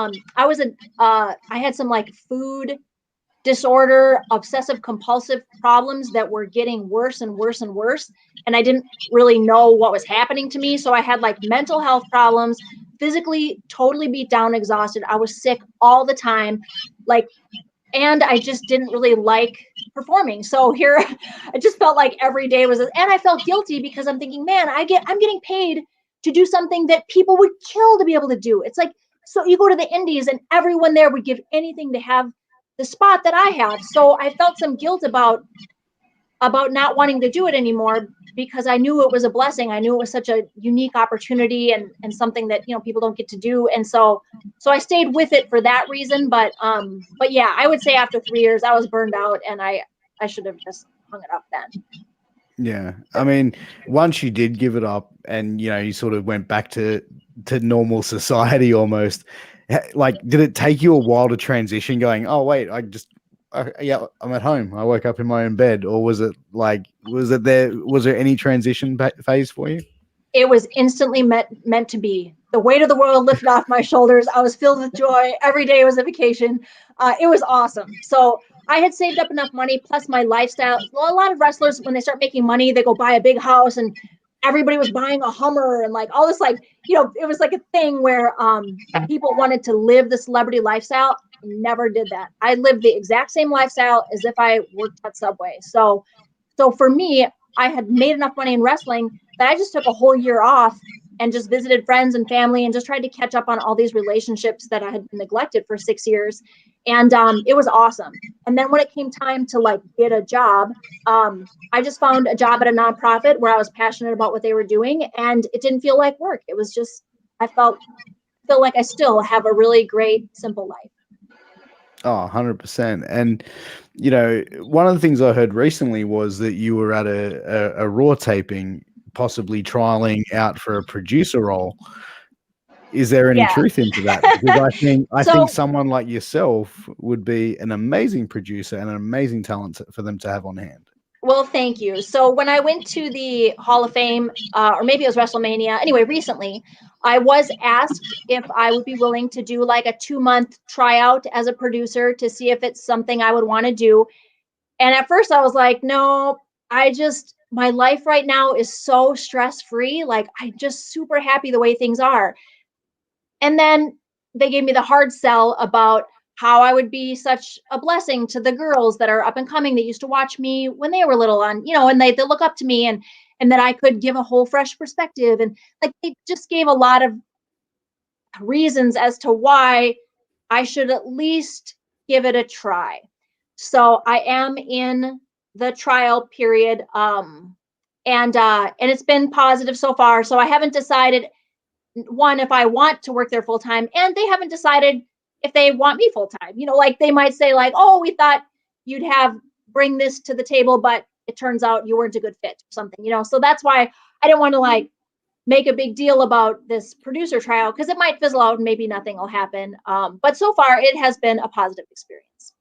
I had some like food disorder, obsessive compulsive problems that were getting worse and worse and worse. And I didn't really know what was happening to me. So I had like mental health problems, physically totally beat down, exhausted. I was sick all the time. Like, and I just didn't really like performing. So here, I just felt like every day was, and I felt guilty because I'm thinking, man, I'm getting paid to do something that people would kill to be able to do. It's like, so you go to the Indies and everyone there would give anything to have the spot that I have. So I felt some guilt about not wanting to do it anymore because I knew it was a blessing. I knew it was such a unique opportunity and something that, you know, people don't get to do. And so I stayed with it for that reason. But yeah, I would say after 3 years, I was burned out and I should have just hung it up then. Yeah. I mean, once you did give it up and, you know, you sort of went back to normal society almost, like, did it take you a while to transition going, oh, wait, yeah, I'm at home. I woke up in my own bed. Or was it like, was there any transition phase for you? It was instantly meant to be. The weight of the world lifted off my shoulders. I was filled with joy. Every day was a vacation. It was awesome. So I had saved up enough money, plus my lifestyle. Well, a lot of wrestlers, when they start making money, they go buy a big house, and everybody was buying a Hummer and like all this, like, you know, it was like a thing where people wanted to live the celebrity lifestyle. Never did that. I lived the exact same lifestyle as if I worked at Subway. So for me, I had made enough money in wrestling that I just took a whole year off and just visited friends and family and just tried to catch up on all these relationships that I had neglected for 6 years. And it was awesome. And then when it came time to like get a job, I just found a job at a nonprofit where I was passionate about what they were doing, and it didn't feel like work. It was just, I feel like I still have a really great, simple life. Oh, 100%. And, you know, one of the things I heard recently was that you were at a Raw taping, possibly trialing out for a producer role. Is there any truth into that? Because I think someone like yourself would be an amazing producer and an amazing talent for them to have on hand. Well, thank you. So when I went to the Hall of Fame, or maybe it was WrestleMania, anyway, recently, I was asked if I would be willing to do like a 2-month tryout as a producer to see if it's something I would want to do. And at first I was like, no, my life right now is so stress-free. Like, I'm just super happy the way things are. And then they gave me the hard sell about how I would be such a blessing to the girls that are up and coming that used to watch me when they were little on, you know, and they look up to me, and that I could give a whole fresh perspective. And like, they just gave a lot of reasons as to why I should at least give it a try. So I am in the trial period. And it's been positive so far. So I haven't decided, one, if I want to work there full time, and they haven't decided if they want me full time. You know, like they might say like, oh, we thought you'd bring this to the table, but it turns out you weren't a good fit or something, you know? So that's why I didn't want to like make a big deal about this producer trial, because it might fizzle out and maybe nothing will happen. But so far it has been a positive experience.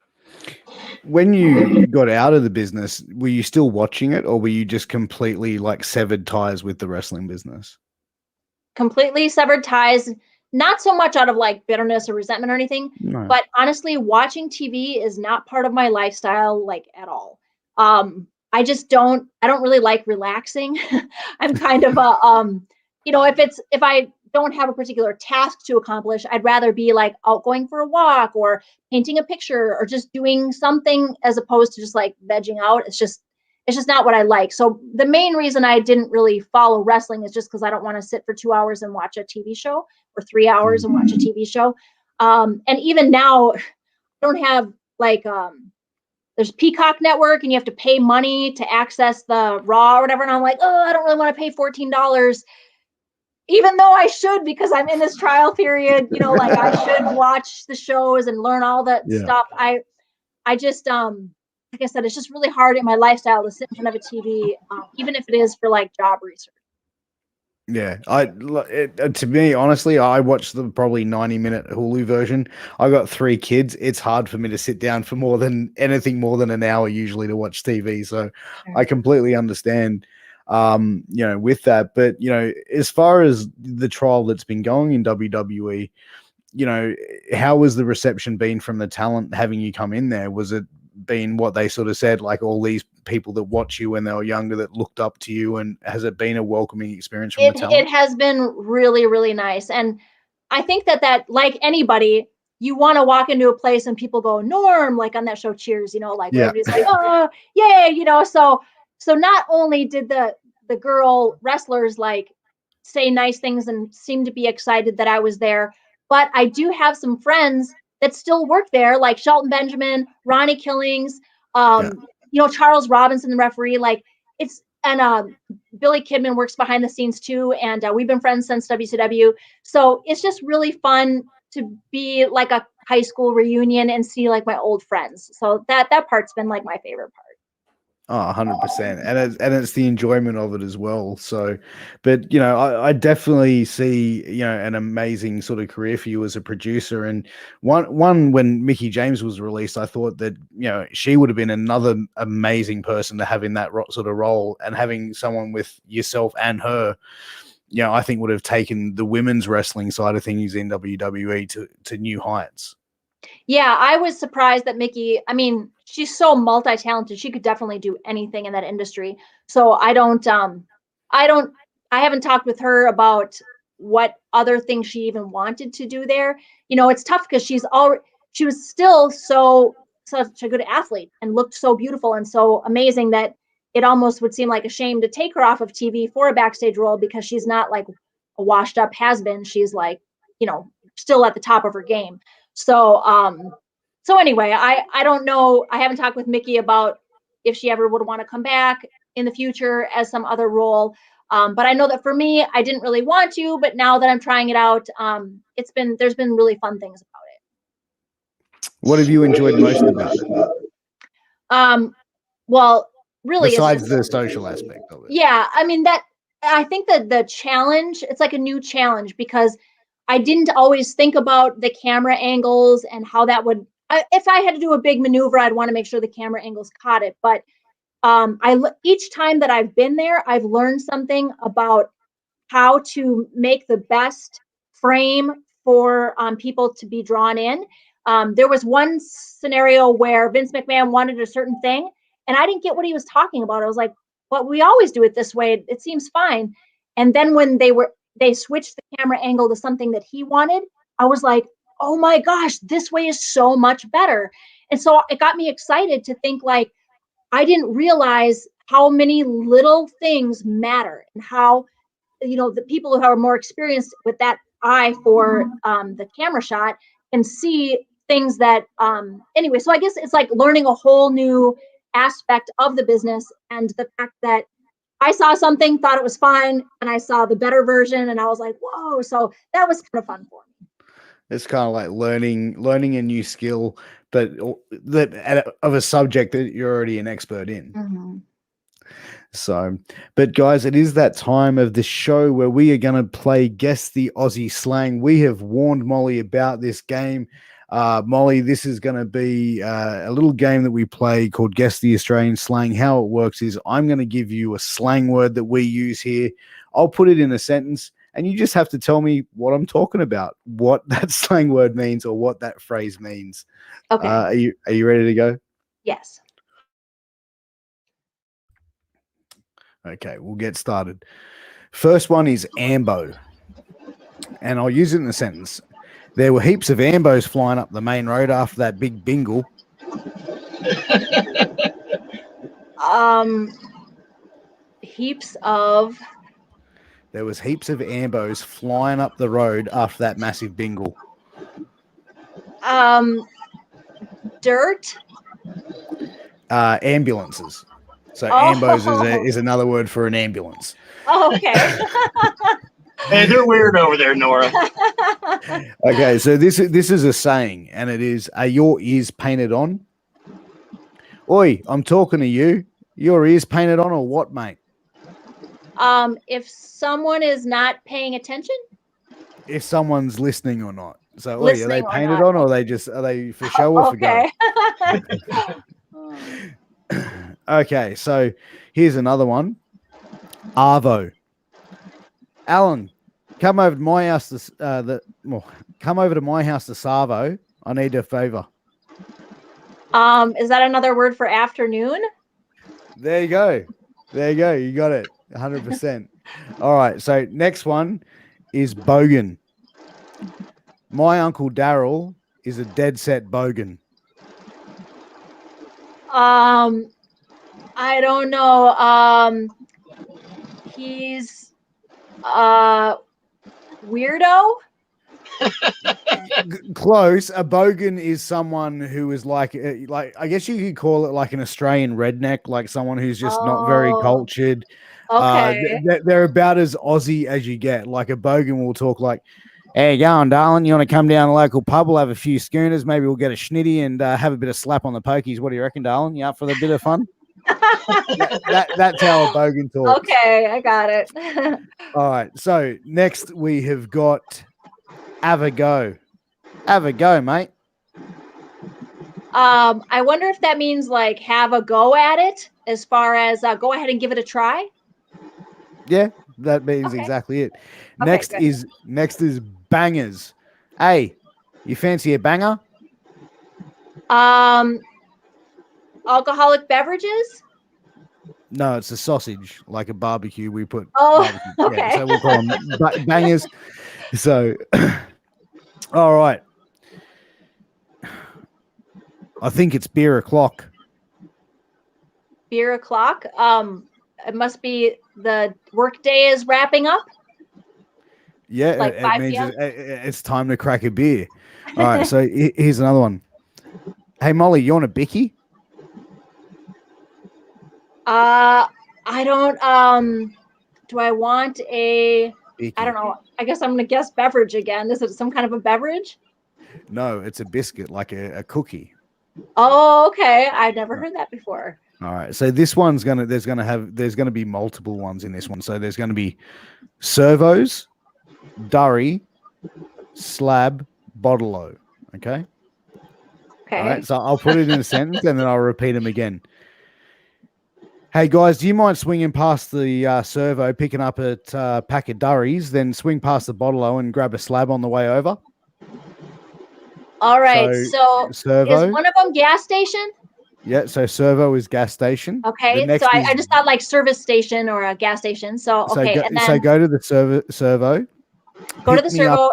When you got out of the business, were you still watching it, or were you just completely like severed ties with the wrestling business? Completely severed ties, not so much out of like bitterness or resentment or anything, but honestly, watching TV is not part of my lifestyle, like at all. I don't really like relaxing. I'm kind of you know, if I don't have a particular task to accomplish. I'd rather be like out going for a walk or painting a picture or just doing something as opposed to just like vegging out. It's just not what I like. So the main reason I didn't really follow wrestling is just because I don't want to sit for 2 hours and watch a TV show or 3 hours and watch a TV show. And even now, I don't have like there's Peacock Network and you have to pay money to access the Raw or whatever. And I'm like, oh, I don't really want to pay $14, even though I should, because I'm in this trial period, you know, like I should watch the shows and learn all that stuff. I just, like I said, it's just really hard in my lifestyle to sit in front of a TV, even if it is for like job research. Yeah, to me, honestly, I watched the probably 90-minute Hulu version. I got 3 kids. It's hard for me to sit down for more than an hour usually to watch TV. So I completely understand, with that. But, as far as the trial that's been going in WWE, how has the reception been from the talent having you come in there? Was it been what they sort of said, like all these people that watch you when they were younger that looked up to you, and has it been a welcoming experience from the talent? It has been really, really nice. And I think that like anybody, you want to walk into a place and people go, Norm, like on that show Cheers, like everybody's like, oh, yay, so not only did the girl wrestlers like say nice things and seem to be excited that I was there, but I do have some friends that still work there, like Shelton Benjamin, Ronnie Killings, Charles Robinson, the referee. Like Billy Kidman works behind the scenes too, and we've been friends since WCW. So it's just really fun to be like a high school reunion and see like my old friends. So that part's been like my favorite part. Oh, 100%. And it's the enjoyment of it as well. So, but, I definitely see, an amazing sort of career for you as a producer. And one when Mickie James was released, I thought that, she would have been another amazing person to have in that sort of role, and having someone with yourself and her, I think would have taken the women's wrestling side of things in WWE to new heights. Yeah, I was surprised that Mickie, I mean, she's so multi-talented. She could definitely do anything in that industry. So I haven't talked with her about what other things she even wanted to do there. It's tough because she was still such a good athlete and looked so beautiful and so amazing that it almost would seem like a shame to take her off of TV for a backstage role, because she's not like a washed up has-been. She's like, still at the top of her game. So anyway, I don't know. I haven't talked with Mickie about if she ever would want to come back in the future as some other role. But I know that for me, I didn't really want to, but now that I'm trying it out, there's been really fun things about it. What have you enjoyed most about it? Well, really, besides the social aspect of it. Yeah, I mean, I think that the challenge, it's like a new challenge, because I didn't always think about the camera angles and how that would, if I had to do a big maneuver, I'd want to make sure the camera angles caught it. But each time that I've been there, I've learned something about how to make the best frame for people to be drawn in. There was one scenario where Vince McMahon wanted a certain thing, and I didn't get what he was talking about. I was like, well, we always do it this way. It seems fine. And then when they switched the camera angle to something that he wanted, I was like, oh my gosh, this way is so much better. And so it got me excited to think, like, I didn't realize how many little things matter, and how, the people who are more experienced with that eye for the camera shot can see things that, anyway, so I guess it's like learning a whole new aspect of the business, and the fact that I saw something, thought it was fine, and I saw the better version, and I was like, whoa. So that was kind of fun for me. It's kind of like learning a new skill, but of a subject that you're already an expert in. Mm-hmm. So, but guys, it is that time of the show where we are going to play Guess the Aussie Slang. We have warned Molly about this game. Molly, this is going to be a little game that we play called Guess the Australian Slang. How it works is I'm going to give you a slang word that we use here. I'll put it in a sentence, and you just have to tell me what I'm talking about, what that slang word means, or what that phrase means. Okay. Are you ready to go? Yes. Okay, we'll get started. First one is ambo. and I'll use it in a sentence. There were heaps of ambos flying up the main road after that big bingle. Heaps of. There was heaps of ambos flying up the road after that massive bingle. Dirt. Ambulances. So ambos is another word for an ambulance. Oh, okay. Hey, they're weird over there, Nora. Okay, so this is a saying, and it is, are your ears painted on? Oi, I'm talking to you. Your ears painted on or what, mate? If someone is not paying attention? If someone's listening or not. So, oi, are they Listening or painted not. on, or are they for show or for go? Okay. Okay, so here's another one. Arvo. Alan, come over to my house come over to my house to Savo. I need a favor. Is that another word for afternoon? There you go. There you go. You got it. 100%. All right. So next one is bogan. My uncle Daryl is a dead set bogan. I don't know. He's weirdo. Close. A bogan is someone who is like I guess you could call it like an Australian redneck, like someone who's just not very cultured. Okay. They're about as Aussie as you get. Like a bogan will talk like, "Hey, you going, darling? You want to come down to the local pub? We'll have a few schooners. Maybe we'll get a schnitty and have a bit of slap on the pokies. What do you reckon, darling? You up for a bit of fun?" That's how a bogan talks. Okay, I got it. All right. So next we have got have a go. Have a go, mate. I wonder if that means like have a go at it, as far as go ahead and give it a try. Yeah, that means Okay. exactly it. Okay, Next is bangers. Hey, you fancy a banger? Alcoholic beverages. No, it's a sausage, like a barbecue. We put Oh, barbecue. okay. Yeah, so we'll call them bangers. So, all right. I think it's beer o'clock. Beer o'clock. It must be the work day is wrapping up. Yeah, Like it 5 means p.m.? it's time to crack a beer. All right, so here's another one. Hey, Molly, you want a bicky? I don't. Do I want a? Bicky. I don't know. I guess I'm gonna guess beverage again. Is it some kind of a beverage? No, it's a biscuit, like a cookie. Oh, okay. I've never heard that before. All right, so this one's there's gonna be multiple ones in this one. So there's gonna be servos, durry, slab, bottle-o. Okay. Okay. All right, so I'll put it in a sentence and then I'll repeat them again. Hey guys, do you mind swinging past the servo, picking up a pack of durries, then swing past the bottle-o and grab a slab on the way over? All right. So servo. is one of them gas station? Yeah, so servo is gas station. Okay. So I just thought like service station or a gas station. So okay. And then so go to the servo. Go to the servo.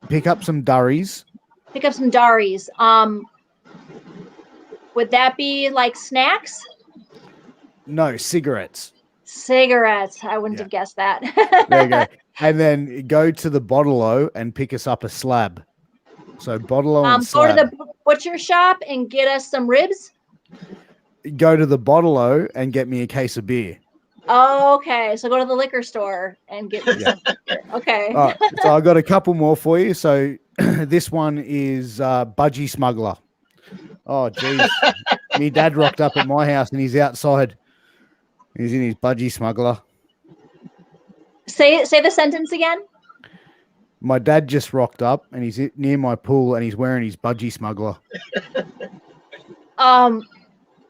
Pick up some durries. Pick up some durries. Would that be like snacks? No, cigarettes. Cigarettes. I wouldn't have guessed that. There you go. And then go to the bottle-o and pick us up a slab. So bottle-o and slab. Go to the butcher shop and get us some ribs. Go to the bottle-o and get me a case of beer. Oh, okay. So go to the liquor store and get me some beer. Okay. All right, so I got a couple more for you. So this one is budgie smuggler. Oh, geez. Me dad rocked up at my house and he's outside. He's in his budgie smuggler. Say the sentence again. My dad just rocked up and he's near my pool and he's wearing his budgie smuggler.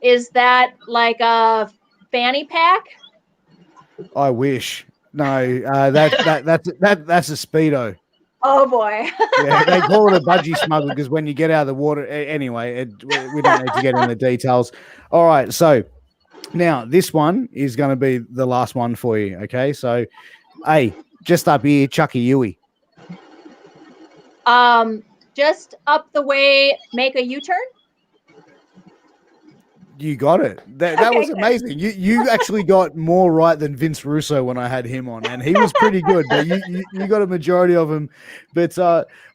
Is that like a fanny pack? I wish. No, that's a Speedo. Oh boy. Yeah, they call it a budgie smuggler because when you get out of the water, anyway, we don't need to get into the details. All right, so now this one is going to be the last one for you. Okay, so hey, just up here, Chucky Yui. Just up the way, make a U-turn. You got it. That Okay, was amazing. You actually got more right than Vince Russo when I had him on, and he was pretty good. But you got a majority of them. But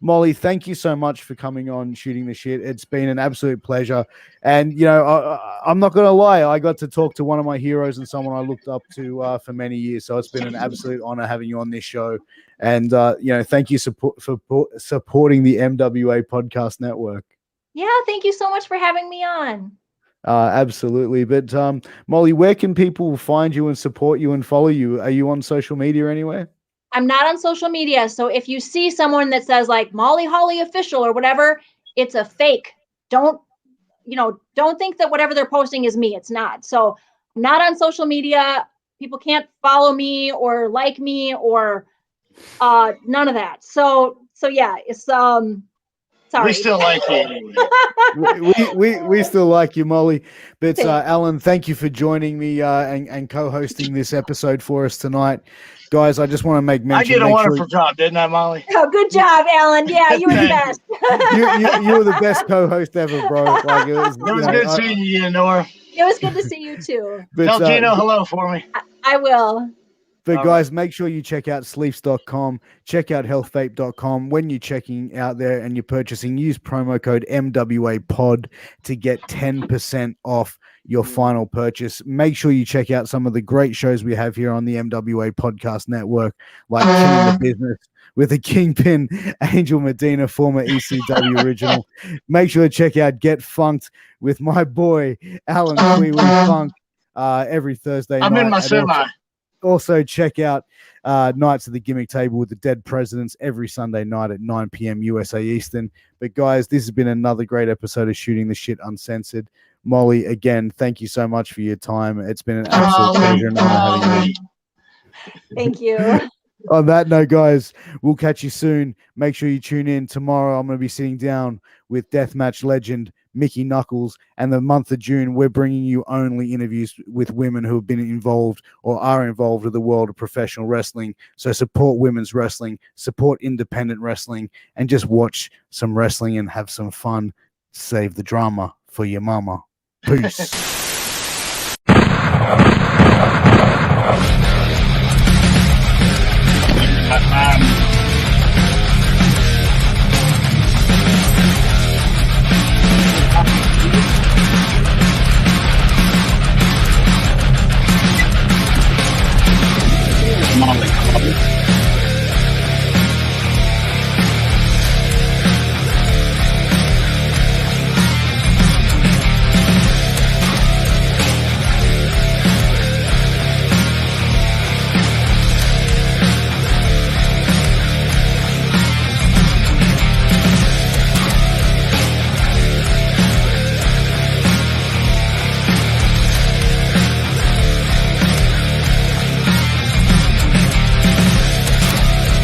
Molly, thank you so much for coming on Shooting the Shit. It's been an absolute pleasure. And you know, I'm not gonna lie, I got to talk to one of my heroes and someone I looked up to for many years. So it's been an absolute honor having you on this show. And you know, thank you for supporting the MWA Podcast Network. Yeah, thank you so much for having me on. Absolutely. But Molly, where can people find you and support you and follow you? Are you on social media anywhere? I'm not on social media. So if you see someone that says like Molly Holly official or whatever, it's a fake. Don't think that whatever they're posting is me. It's not. So I'm not on social media. People can't follow me or like me or none of that. So yeah, it's sorry. We still like you. we still like you, Molly. But Alan, thank you for joining me and co-hosting this episode for us tonight. Guys, I just want to make mention. I get a wonderful job, didn't I, Molly? Oh, good job, Alan. Yeah, you were the best. you were the best co-host ever, bro. Like, it was good seeing you, Nora. It was good to see you too. But, tell Gino hello for me. I will. But guys, make sure you check out sleeps.com, check out healthvape.com. When you're checking out there and you're purchasing, use promo code MWAPOD to get 10% off your final purchase. Make sure you check out some of the great shows we have here on the MWA Podcast Network, like Killing the Business with the Kingpin, Angel Medina, former ECW original. Make sure to check out Get Funked with my boy, Alan Cleveland Funk, every Thursday night. I'm in my semi. Also, check out Nights of the Gimmick Table with the Dead Presidents every Sunday night at 9 p.m. USA Eastern. But guys, this has been another great episode of Shooting the Shit Uncensored. Molly, again, thank you so much for your time. It's been an absolute pleasure and honor having you. Thank you. On that note, guys, we'll catch you soon. Make sure you tune in tomorrow. I'm going to be sitting down with deathmatch legend Mickey Knuckles, and the month of June we're bringing you only interviews with women who have been involved or are involved with the world of professional wrestling. So support women's wrestling, support independent wrestling, and just watch some wrestling and have some fun. Save the drama for your mama. Peace.